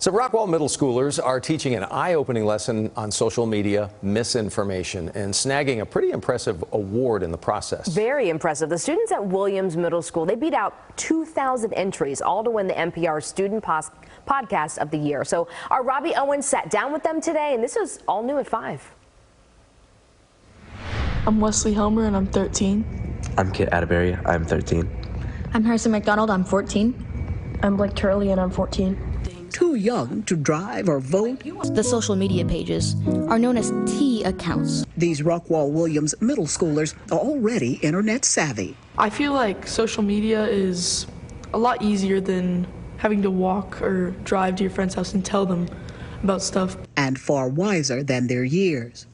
So Rockwall middle schoolers are teaching an eye-opening lesson on social media misinformation and snagging a pretty impressive award in the process. Very impressive. The students at Williams Middle School, they beat out 2,000 entries, all to win the NPR Student Podcast of the Year. So our Robbie Owens sat down with them today, and this is all new at 5. I'm Wesley Helmer, and I'm 13. I'm Kit Atterbury. I'm 13. I'm Harrison McDonald. I'm 14. I'm Blake Turley, and I'm 14. Too young to drive or vote? The social media pages are known as T accounts. These Rockwall Williams middle schoolers are already internet savvy. I feel like social media is a lot easier than having to walk or drive to your friend's house and tell them about stuff. And far wiser than their years.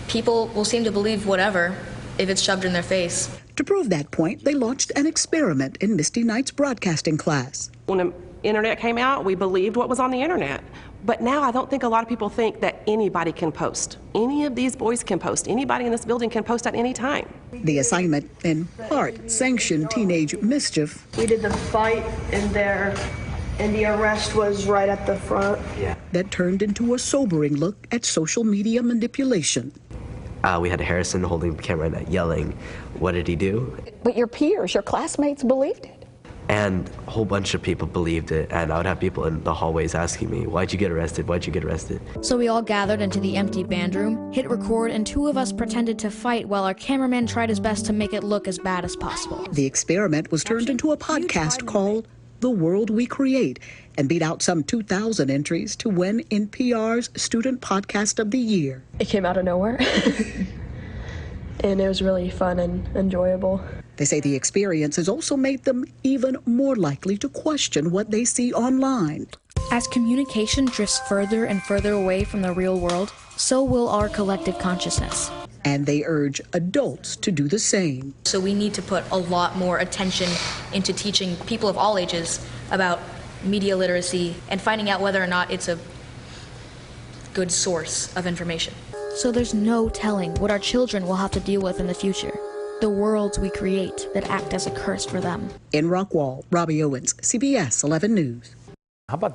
People will seem to believe whatever if it's shoved in their face. To prove that point, they launched an experiment in Misty Knight's broadcasting class. When the internet came out, we believed what was on the internet. But now I don't think a lot of people think that anybody can post. Any of these boys can post. Anybody in this building can post at any time. The assignment, in part, sanctioned teenage mischief. We did the fight in there, and the arrest was right at the front. That turned into a sobering look at social media manipulation. We had Harrison holding the camera and yelling, "What did he do?" But your peers, your classmates believed it. And a whole bunch of people believed it, and I would have people in the hallways asking me, "Why'd you get arrested? Why'd you get arrested?" So we all gathered into the empty band room, hit record, and 2 of us pretended to fight while our cameraman tried his best to make it look as bad as possible. The experiment was turned into a podcast called The World We Create and beat out some 2,000 entries to win NPR's Student Podcast of the Year. It came out of nowhere, and it was really fun and enjoyable. They say the experience has also made them even more likely to question what they see online. As communication drifts further and further away from the real world, so will our collective consciousness. And they urge adults to do the same. So we need to put a lot more attention into teaching people of all ages about media literacy and finding out whether or not it's a good source of information. So there's no telling what our children will have to deal with in the future. The worlds we create that act as a curse for them. In Rockwall, Robbie Owens, CBS 11 News. How about